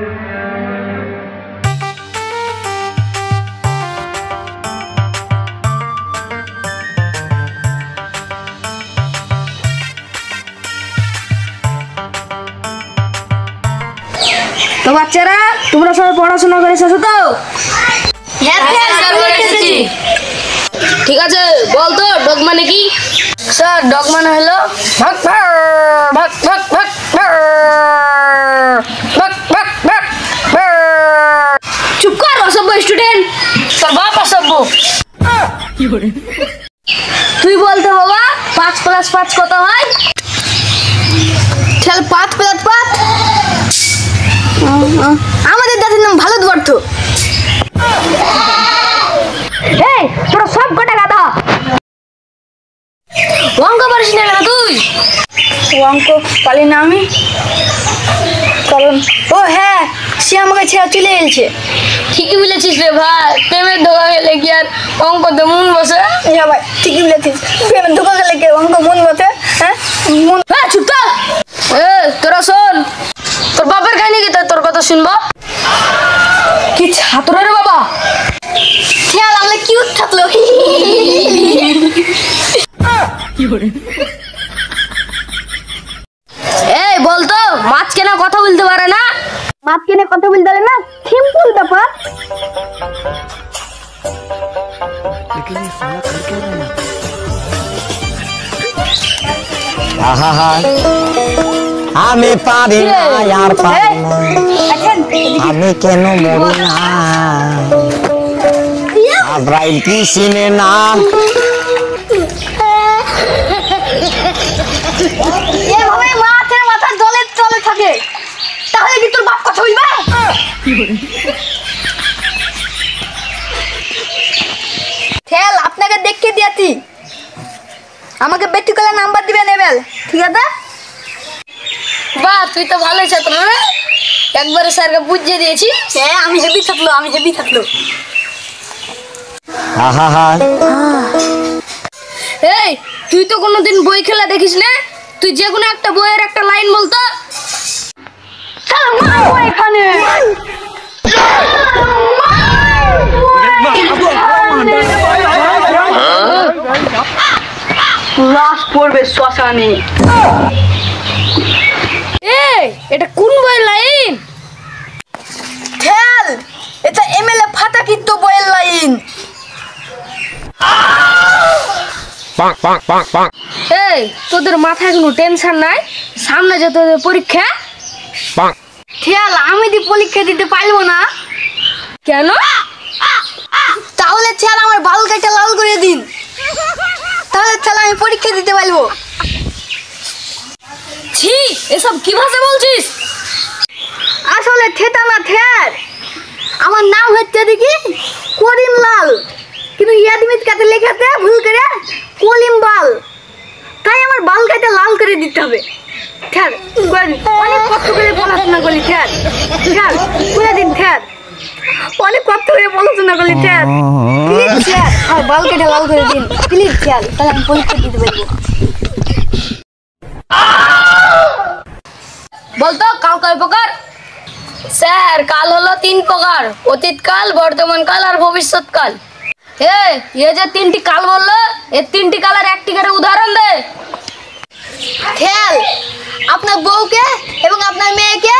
তো বাচ্চারা তোমরা সবাই পড়াশোনা করে এসেছো তো? ঠিক আছে, বল তো ডগ মানে কি? স্যার ডগ মানে হলো ভাগ ভাগ ভাগ ভাগ ভাগ ভাগ ভাগ। চুপ কর অসভ্য স্টুডেন্ট, তোর বাপ অসভ্য। তুই বলতে বাবা 5 + 5 কত হয়? চল 5 + 5 আমাদের দাদির নাম ভালো দর্থ। এই তোরা সব কটা গাধা, অঙ্ক পারিস না কেন তুই? অঙ্ক পারি না আমি কারণ ও হ্যাঁ সে আমাকে ছেড়ে চলে এসেছে। ঠিকই বলেছিস রে ভাই, প্রেমের ধোকা গেলে কি আর অঙ্কতে মন বসে? হ্যাঁ ভাই ঠিকই বলেছিস, প্রেমের ধোকা গেলে কি অঙ্ক মন বসে? হ্যাঁ মন। হ্যাঁ চুপ কর। তোরা শোন, তোর বাপের কাহিনী কি তোর কথা শুনবো? কি ছাত্র রে বাবা, খেয়াল আমরা কিউট থাকলো। এই বলতো মাছ কেনা কথা বলতে পারে না? মাছ কেনা কথা বলতে পারে না, সিম্পল ব্যাপার। আমি পারি না আর পারি না, আমি কেন মরি না, আজরাইল কি চিনে না। এভাবে মাছের মাথা জলে চলে থাকে, তাহলে কি তোর বাপ কথা বলবে? খেল আপনাকে দেখিয়ে দিয়েছি, আমাকে বেটি করে নাম্বার দিবেন এবার, ঠিক আছে? বাহ তুই তো ভালোই ছাত্র রে, একবারে স্যারকে বুঝিয়ে দিয়েছি। হ্যাঁ আমি হেভি থাকলো। এই তুই তো কোনোদিন বই খেলা দেখিস না, তুই যে কোনো একটা বইয়ের একটা লাইন বলতো। এখানে লাশ পড়বে শ্মশানে। এই এটা কোন বইয়ের লাইন? খেল এটা এমএলএ ফাটাকিত বইয়ের লাইন। এই তোদের মাথায় কোনো টেনশন নাই, সামনে যে তোদের পরীক্ষা। খেয়াল আমি পরীক্ষা দিতে পারবো না কেন? তাহলে খেয়াল আমার বাল কেটে লাল করে দিন, তাহলে খেয়াল আমি পরীক্ষা দিতে পারবো। ছি এসব কি ভাষা বলছিস? আসলে থেতা না থ্যার, আমার নাম হচ্ছে দেখি করিম লাল, কিন্তু ইয়াদমিত কাতে লেখাতে ভুল করে কলিম বাল, তাই আমার বাল কেটে লাল করে দিতে হবে। ঠ্যার অনেক কষ্ট করে পড়াশোনা করলি, ঠ্যার ঠ্যার করে দিন, ঠ্যার অনেক কষ্ট করে পড়াশোনা করলি, ঠ্যার প্লিজ ঠ্যার আর বাল কেটে লাল করে দিন প্লিজ ঠ্যার, তাহলে আমি পরীক্ষা দিতে পারবো। বলতো কাল কয় প্রকার? স্যার কাল হলো 3 প্রকার, অতীতকাল, বর্তমানকাল আর ভবিষ্যৎকাল। এই যে 3টি কাল বললো, এই 3টি কালের একটি করে উদাহরণ দে। খেয়াল আপনার বউকে এবং আপনার মেয়েকে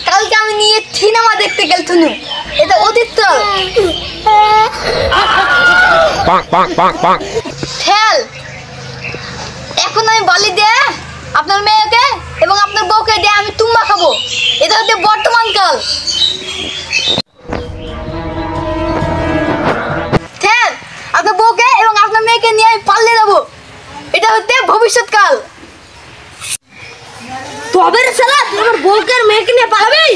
কালকে আমি নিয়ে সিনেমা দেখতে গেলছিলাম, এটা অতীতকাল। খেয়াল এখন আমি বলি দে আপনার মেয়েকে এবং আপনার বউকে দিয়ে আমি তুম্বা খাবো, এটা হচ্ছে বর্তমানকাল। খেয়াল আপনার বউকে এবং আপনার মেয়েকে নিয়ে আমি পাল্লে যাবো, এটা হচ্ছে ভবিষ্যৎকাল। তবে রে শালা তুই আমার বউকে আর মেয়েকে নিয়ে পালাবি?